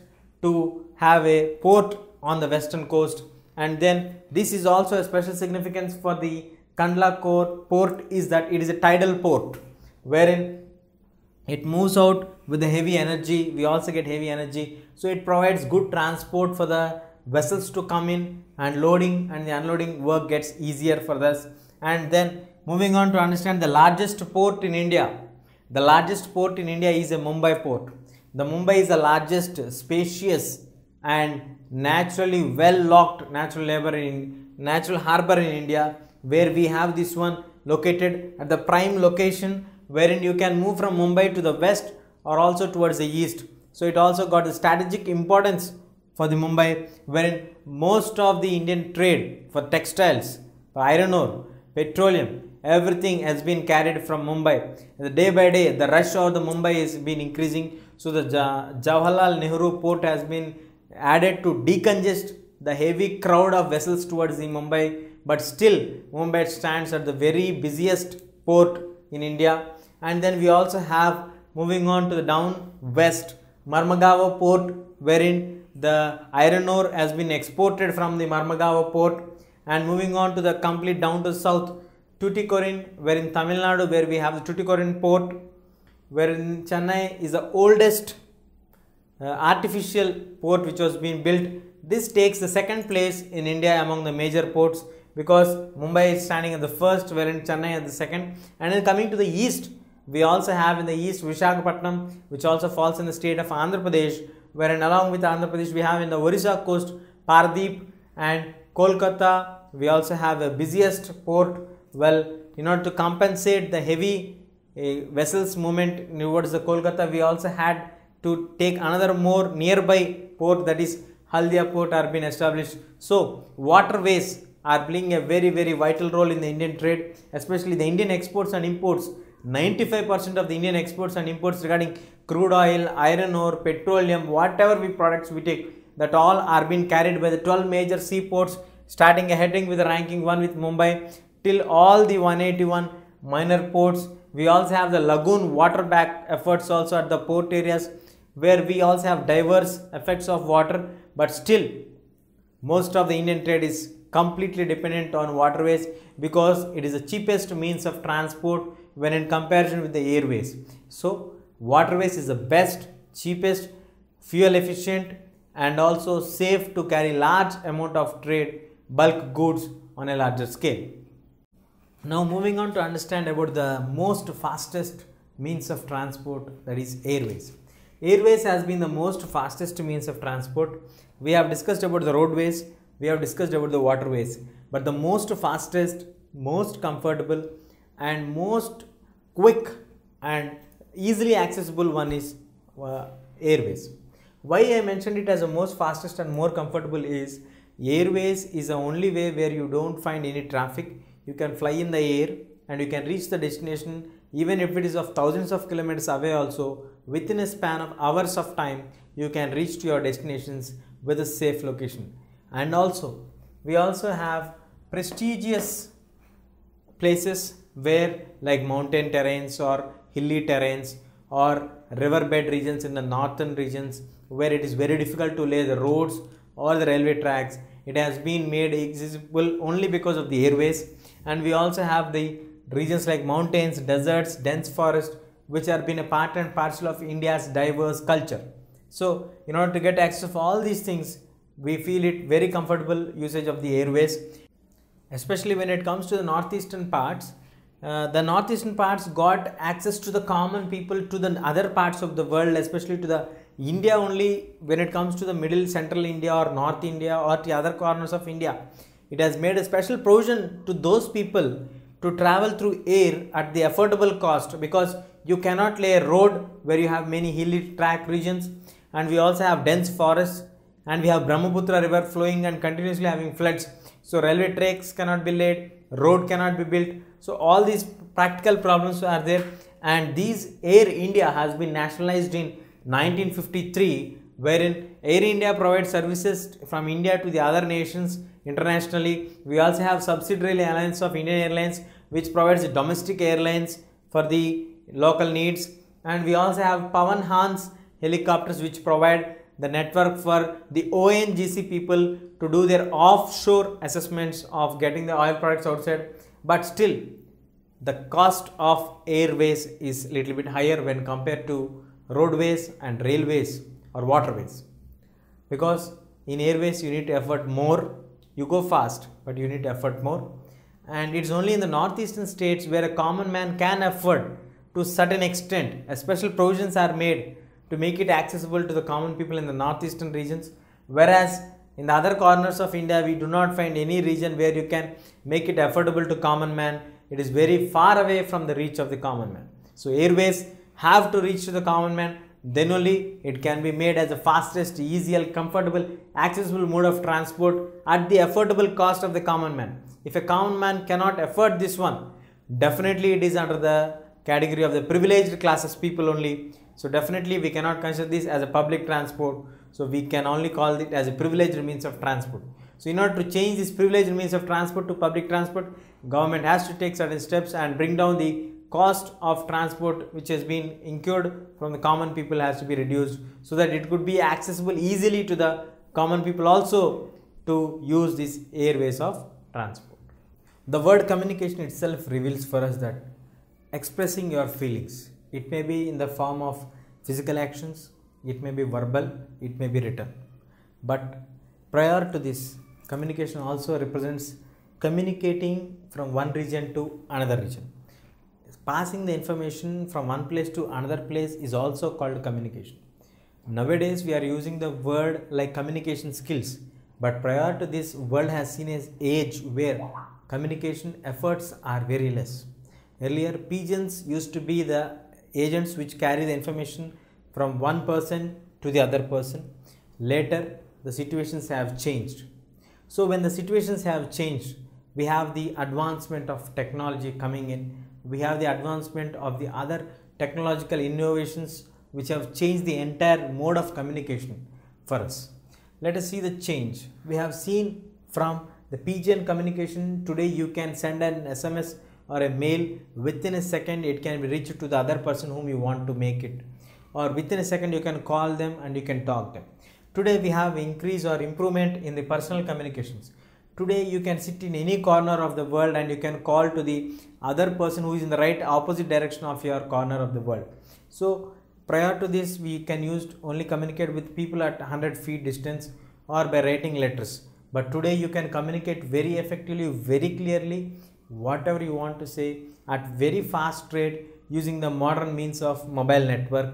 S1: to have a port on the western coast, and then this is also a special significance for the Kandla port is that it is a tidal port wherein it moves out with the heavy energy. We also get heavy energy, so it provides good transport for the vessels to come in, and loading and the unloading work gets easier for us. And then moving on to understand the largest port in India. The largest port in India is a Mumbai port. The Mumbai is the largest, spacious and naturally well locked natural harbor in India, where we have this one located at the prime location wherein you can move from Mumbai to the west or also towards the east. So it also got the strategic importance for the Mumbai, wherein most of the Indian trade for textiles, for iron ore, petroleum, everything has been carried from Mumbai. Day by day, the rush of the Mumbai has been increasing. So the Jawaharlal Nehru port has been added to decongest the heavy crowd of vessels towards the Mumbai. But still, Mumbai stands at the very busiest port in India. And then we also have, moving on to the down west, Marmagao port, wherein the iron ore has been exported from the Marmagao port. And moving on to the complete down to the south, Tuticorin, where in Tamil Nadu, where we have the Tuticorin port, where in Chennai is the oldest artificial port which was being built. This takes the second place in India among the major ports, because Mumbai is standing at the first, wherein Chennai at the second. And then coming to the east, we also have in the east Visakhapatnam, which also falls in the state of Andhra Pradesh, wherein along with Andhra Pradesh we have in the Orissa coast Paradeep and Kolkata. We also have the busiest port. Well, in order to compensate the heavy vessels movement towards the Kolkata, we also had to take another more nearby port, that is Haldia port, are being established. So waterways are playing a very vital role in the Indian trade, especially the Indian exports and imports. 95% of the Indian exports and imports regarding crude oil, iron ore, petroleum, whatever products we take, that all are being carried by the 12 major seaports, starting heading with the ranking 1 with Mumbai till all the 181 minor ports. We also have the lagoon water back efforts also at the port areas, where we also have diverse effects of water, but still most of the Indian trade is completely dependent on waterways, because it is the cheapest means of transport when in comparison with the airways. So waterways is the best, cheapest, fuel efficient and also safe to carry large amount of trade, bulk goods on a larger scale. Now moving on to understand about the most fastest means of transport, that is airways. Airways has been the most fastest means of transport. We have discussed about the roadways, we have discussed about the waterways, but the most fastest, most comfortable and most quick and easily accessible one is airways. Why I mentioned it as the most fastest and more comfortable is airways is the only way where you don't find any traffic. You can fly in the air and you can reach the destination even if it is of thousands of kilometers away. Also within a span of hours of time you can reach to your destinations with a safe location. And also we also have prestigious places where, like mountain terrains or hilly terrains or riverbed regions in the northern regions, where it is very difficult to lay the roads or the railway tracks. It has been made accessible only because of the airways. And we also have the regions like mountains, deserts, dense forest, which have been a part and parcel of India's diverse culture. So in order to get access of all these things, we feel it very comfortable usage of the airways, especially when it comes to the northeastern parts. The northeastern parts got access to the common people to the other parts of the world, especially to the India only when it comes to the middle central India or North India or the other corners of India. It has made a special provision to those people to travel through air at the affordable cost, because you cannot lay a road where you have many hilly track regions, and we also have dense forests, and we have Brahmaputra river flowing and continuously having floods. So railway tracks cannot be laid, road cannot be built. So all these practical problems are there, and these Air India has been nationalized in 1953, wherein Air India provides services from India to the other nations internationally. We also have subsidiary airlines of Indian Airlines, which provides domestic airlines for the local needs, and we also have Pawan Hans helicopters, which provide the network for the ONGC people to do their offshore assessments of getting the oil products outside. But still, the cost of airways is little bit higher when compared to roadways and railways or waterways, because in airways you need to effort more. You go fast, but you need to effort more, and it's only in the northeastern states where a common man can afford to certain extent. Special provisions are made to make it accessible to the common people in the northeastern regions, whereas in the other corners of India we do not find any region where you can make it affordable to common man. It is very far away from the reach of the common man. So airways have to reach to the common man, then only it can be made as the fastest, easier, comfortable, accessible mode of transport at the affordable cost of the common man. If a common man cannot afford this one, definitely it is under the category of the privileged classes people only. So definitely we cannot consider this as a public transport. So we can only call it as a privileged means of transport. So in order to change this privileged means of transport to public transport, government has to take certain steps and bring down the cost of transport which has been incurred from the common people has to be reduced, so that it could be accessible easily to the common people also to use these airways of transport. The word communication itself reveals for us that expressing your feelings, it may be in the form of physical actions, it may be verbal, it may be written. But prior to this, communication also represents communicating from one region to another region. Passing the information from one place to another place is also called communication. Nowadays we are using the word like communication skills, but prior to this, world has seen an age where communication efforts are very less. Earlier, pigeons used to be the agents which carry the information from one person to the other person. Later, the situations have changed. So when the situations have changed, we have the advancement of technology coming in. We have the advancement of the other technological innovations which have changed the entire mode of communication for us. Let us see the change. We have seen from the pigeon communication, today you can send an SMS or a mail, within a second it can be reached to the other person whom you want to make it, or within a second you can call them and you can talk them. Today we have increase or improvement in the personal communications. Today you can sit in any corner of the world and you can call to the other person who is in the right opposite direction of your corner of the world. So prior to this, we can only communicate with people at 100 feet distance or by writing letters. But today you can communicate very effectively, very clearly, whatever you want to say at very fast rate using the modern means of mobile network,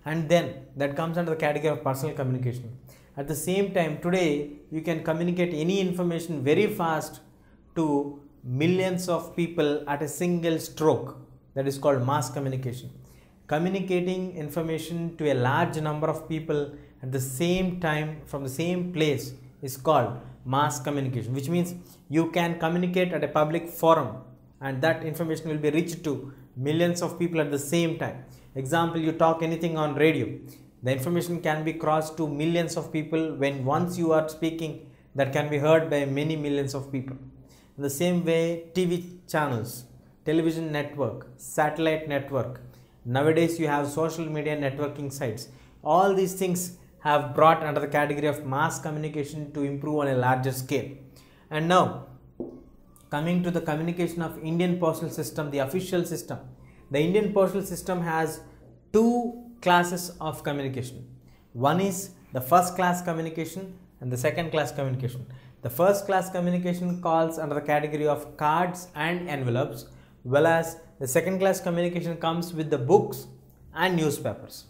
S1: and then that comes under the category of personal communication. At the same time, today you can communicate any information very fast to millions of people at a single stroke. That is called mass communication. Communicating information to a large number of people at the same time from the same place is called mass communication, which means you can communicate at a public forum and that information will be reached to millions of people at the same time. Example, you talk anything on radio, the information can be crossed to millions of people. When once you are speaking, that can be heard by many millions of people. In the same way, TV channels, television network, satellite network, nowadays you have social media networking sites. All these things have brought under the category of mass communication to improve on a larger scale. And now, coming to the communication of Indian postal system, the official system. The Indian postal system has two classes of communication. One is the first class communication and the second class communication. The first class communication falls under the category of cards and envelopes, whereas the second class communication comes with the books and newspapers.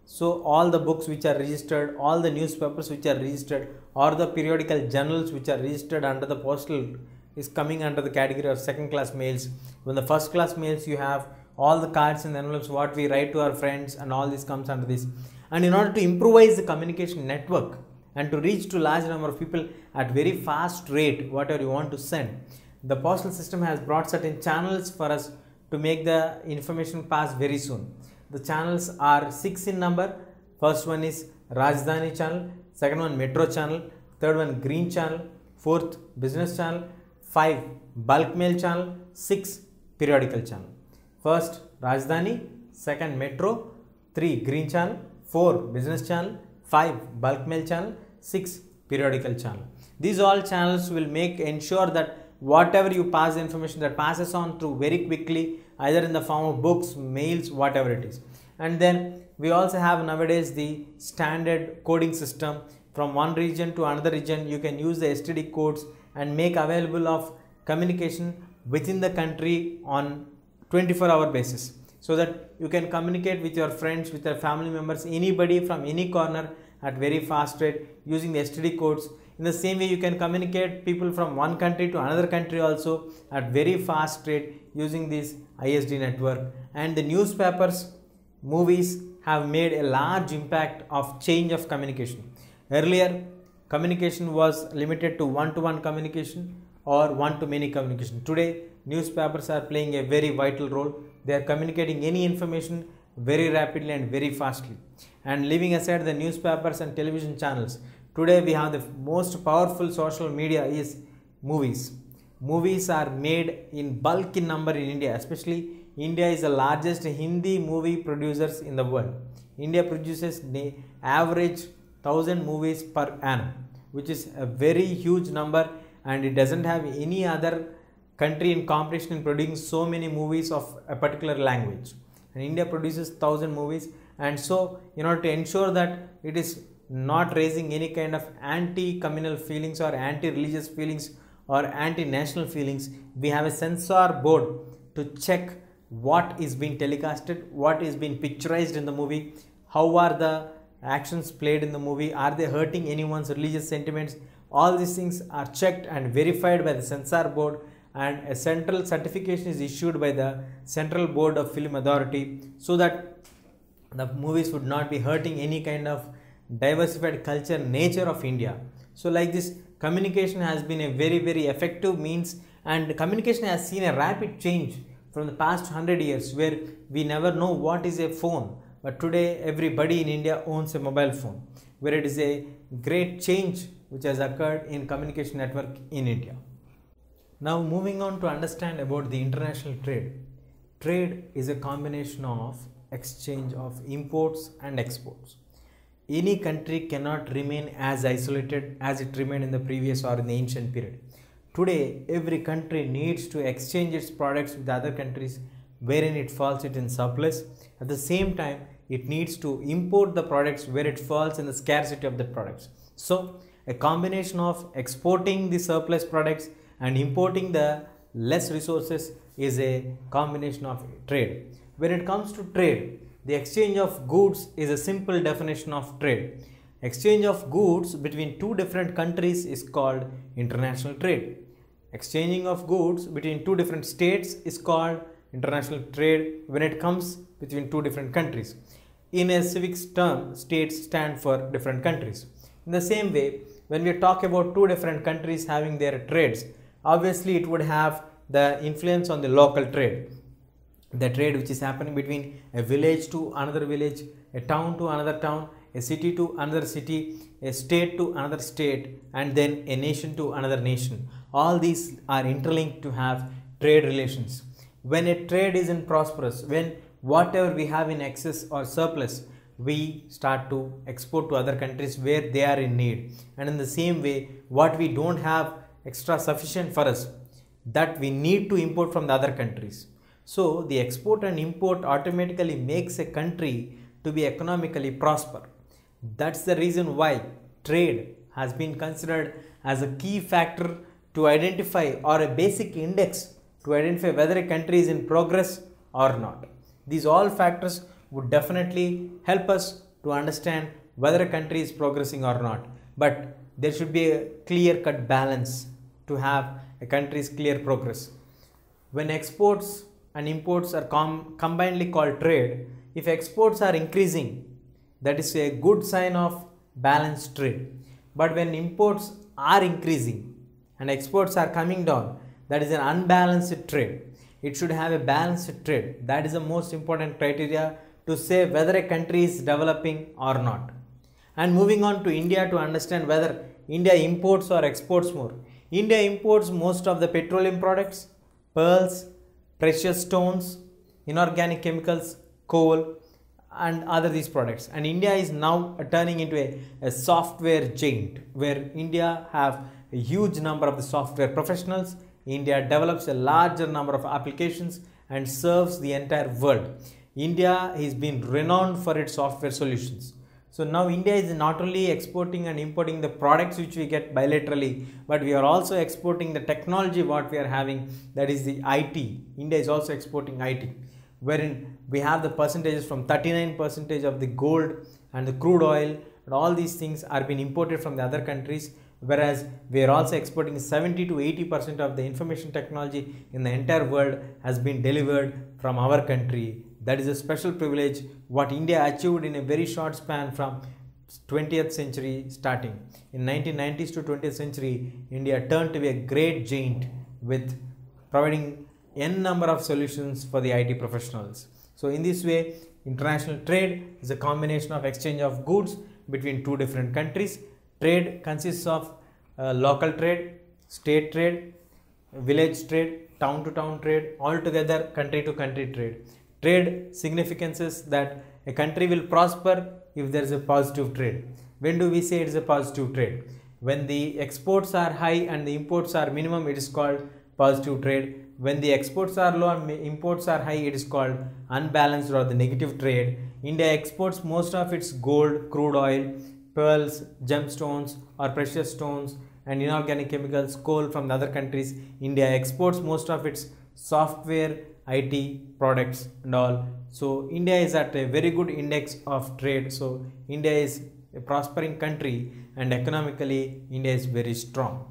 S1: So all the books which are registered, all the newspapers which are registered, or the periodical journals which are registered under the postal is coming under the category of second class mails. When the first class mails, you have all the cards and envelopes what we write to our friends, and all this comes under this. And in order to improvise the communication network and to reach to large number of people at very fast rate whatever you want to send, the postal system has brought certain channels for us to make the information pass very soon. The channels are 6 in number. First one is Rajdhani channel, second one Metro channel, third one Green channel, 4th business channel, 5 bulk mail channel, 6 periodical channel. First Rajdhani, second Metro, 3 green channel, 4 business channel, 5 bulk mail channel, 6 periodical channel. These all channels will ensure that whatever you pass the information, that passes on through very quickly, either in the form of books, mails, whatever it is. And then we also have nowadays the standard coding system. From one region to another region, you can use the STD codes and make available of communication within the country on 24-hour basis, so that you can communicate with your friends, with your family members, anybody from any corner at very fast rate using the STD codes. In the same way, you can communicate people from one country to another country also at very fast rate using this ISD network. And the newspapers, movies have made a large impact of change of communication. Earlier, communication was limited to one-to-one communication or one-to-many communication. Today, newspapers are playing a very vital role. They are communicating any information very rapidly and very fastly. And leaving aside the newspapers and television channels, today we have the most powerful social media is movies. Movies are made in bulk in number in India. Especially India is the largest Hindi movie producers in the world. India produces average 1000 movies per annum, which is a very huge number, and it doesn't have any other country in competition in producing so many movies of a particular language. And India produces 1000 movies, and so in order to ensure that it is not raising any kind of anti-communal feelings or anti-religious feelings or anti-national feelings, we have a censor board to check what is being telecasted, what is being picturized in the movie, how are the actions played in the movie, are they hurting anyone's religious sentiments. All these things are checked and verified by the censor board, and a central certification is issued by the Central Board of Film Authority, so that the movies would not be hurting any kind of diversified culture nature of India. So like this, communication has been a very, very effective means, and communication has seen a rapid change from the past 100 years, where we never know what is a phone. But today everybody in India owns a mobile phone, where it is a great change which has occurred in communication network in India. Now moving on to understand about the international trade. Trade is a combination of exchange of imports and exports. Any country cannot remain as isolated as it remained in the previous or in the ancient period. Today every country needs to exchange its products with other countries wherein it falls it in surplus. At the same time, it needs to import the products where it falls in the scarcity of the products. So a combination of exporting the surplus products and importing the less resources is a combination of trade. When it comes to trade, the exchange of goods is a simple definition of trade. Exchange of goods between two different countries is called international trade. Exchanging of goods between two different states is called international trade when it comes between two different countries. In a civics term, states stand for different countries. In the same way, when we talk about two different countries having their trades, obviously it would have the influence on the local trade. The trade which is happening between a village to another village, a town to another town, a city to another city, a state to another state, and then a nation to another nation. All these are interlinked to have trade relations. When a trade is in prosperous, when whatever we have in excess or surplus, we start to export to other countries where they are in need. And in the same way, what we don't have extra sufficient for us, that we need to import from the other countries. So the export and import automatically makes a country to be economically prosper. That's the reason why trade has been considered as a key factor to identify, or a basic index to identify whether a country is in progress or not. These all factors would definitely help us to understand whether a country is progressing or not. But there should be a clear-cut balance to have a country's clear progress. When exports and imports are combinedly called trade, if exports are increasing, that is a good sign of balanced trade. But when imports are increasing and exports are coming down, that is an unbalanced trade. It should have a balanced trade. That is the most important criteria to say whether a country is developing or not. And moving on to India, to understand whether India imports or exports more. India imports most of the petroleum products, pearls, precious stones, inorganic chemicals, coal, and other these products. And India is now turning into a software giant, where India have a huge number of the software professionals. India develops a larger number of applications and serves the entire world. India has been renowned for its software solutions. So now India is not only exporting and importing the products which we get bilaterally, but we are also exporting the technology what we are having, that is the IT. India is also exporting IT, wherein we have the percentages from 39% of the gold and the crude oil, and all these things are being imported from the other countries, whereas we are also exporting 70 to 80% of the information technology in the entire world has been delivered from our country. That is a special privilege what India achieved in a very short span from 20th century starting. In 1990s to 20th century, India turned to be a great giant with providing n number of solutions for the IT professionals. So in this way, international trade is a combination of exchange of goods between two different countries. Trade consists of local trade, state trade, village trade, town to town trade, all together country to country trade. Trade significance is that a country will prosper if there is a positive trade. When do we say it is a positive trade? When the exports are high and the imports are minimum, it is called positive trade. When the exports are low and imports are high, it is called unbalanced or the negative trade. India exports most of its gold, crude oil, pearls, gemstones or precious stones and inorganic chemicals, coal from the other countries. India exports most of its software, IT products and all. So India is at a very good index of trade. So India is a prospering country and economically India is very strong.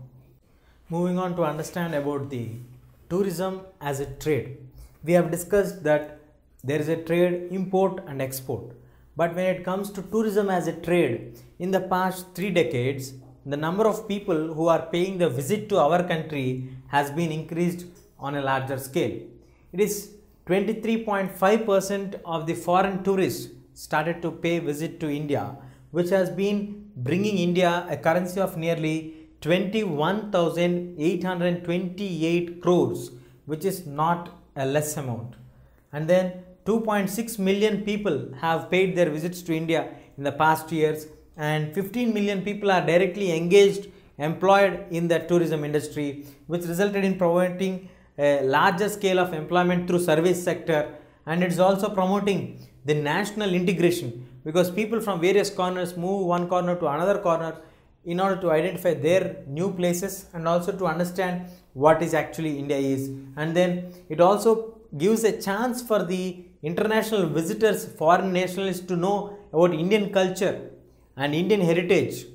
S1: Moving on to understand about the tourism as a trade. We have discussed that there is a trade import and export. But when it comes to tourism as a trade, in the past 3 decades, the number of people who are paying the visit to our country has been increased on a larger scale. It is 23.5% of the foreign tourists started to pay visit to India, which has been bringing India a currency of nearly 21,828 crores, which is not a less amount. And then 2.6 million people have paid their visits to India in the past years, and 15 million people are directly engaged, employed in the tourism industry, which resulted in providing a larger scale of employment through service sector. And it's also promoting the national integration, because people from various corners move one corner to another corner in order to identify their new places and also to understand what is actually India is. And then it also gives a chance for the international visitors, foreign nationalists, to know about Indian culture and Indian heritage.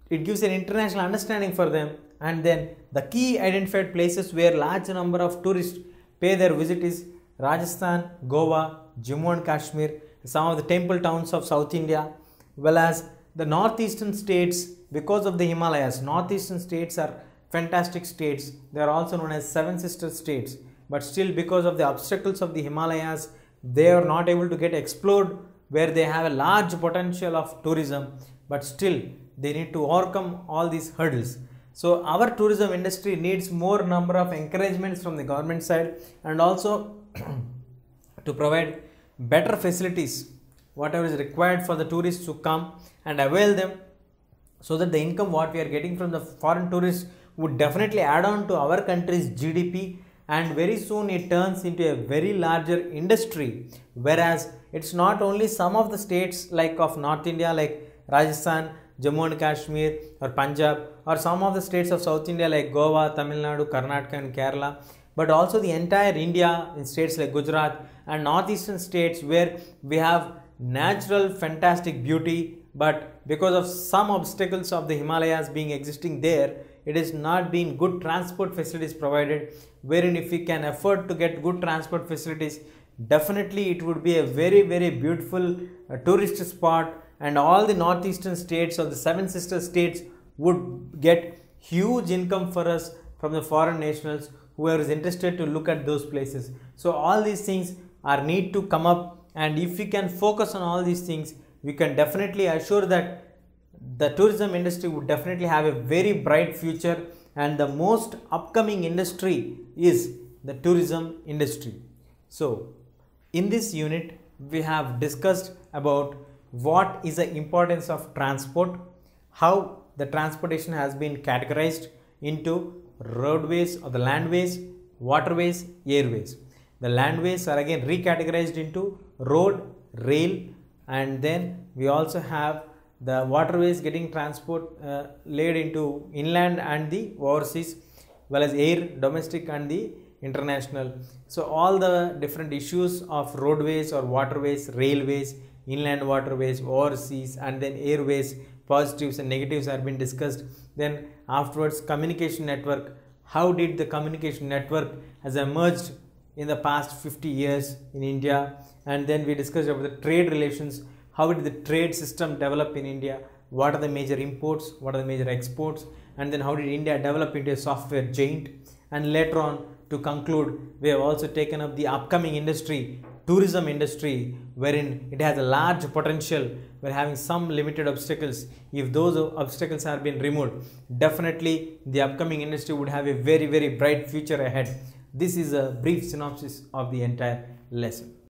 S1: It gives an international understanding for them. And then the key identified places where large number of tourists pay their visit is Rajasthan, Goa, Jammu and Kashmir, some of the temple towns of South India, well as the northeastern states. Because of the Himalayas, northeastern states are fantastic states. They are also known as seven sister states, but still because of the obstacles of the Himalayas, they are not able to get explored, where they have a large potential of tourism, but still they need to overcome all these hurdles. So our tourism industry needs more number of encouragements from the government side, and also to provide better facilities, whatever is required for the tourists to come and avail them, so that the income what we are getting from the foreign tourists would definitely add on to our country's GDP, and very soon it turns into a very larger industry. Whereas it's not only some of the states like of North India like Rajasthan, Jammu and Kashmir or Punjab, or some of the states of South India like Goa, Tamil Nadu, Karnataka and Kerala, but also the entire India in states like Gujarat and northeastern states, where we have natural fantastic beauty, but because of some obstacles of the Himalayas being existing there, it is not being good transport facilities provided, wherein if we can afford to get good transport facilities, definitely it would be a very beautiful tourist spot, and all the northeastern states or the seven sister states would get huge income for us from the foreign nationals who are interested to look at those places. So all these things are need to come up, and if we can focus on all these things, we can definitely assure that the tourism industry would definitely have a very bright future, and the most upcoming industry is the tourism industry. So in this unit we have discussed about what is the importance of transport, how the transportation has been categorized into roadways or the landways, waterways, airways. The landways are again recategorized into road, rail, and then we also have the waterways getting transport laid into inland and the overseas, well as air, domestic and the international. So all the different issues of roadways or waterways, railways, inland waterways, overseas, and then airways, positives and negatives have been discussed. Then afterwards, communication network, how did the communication network has emerged in the past 50 years in India, and then we discussed about the trade relations, how did the trade system develop in India, what are the major imports, what are the major exports, and then how did India develop into a software giant. And later on, to conclude, we have also taken up the upcoming industry, tourism industry, wherein it has a large potential. We're having some limited obstacles. If those obstacles have been removed, definitely the upcoming industry would have a very, very bright future ahead. This is a brief synopsis of the entire lesson.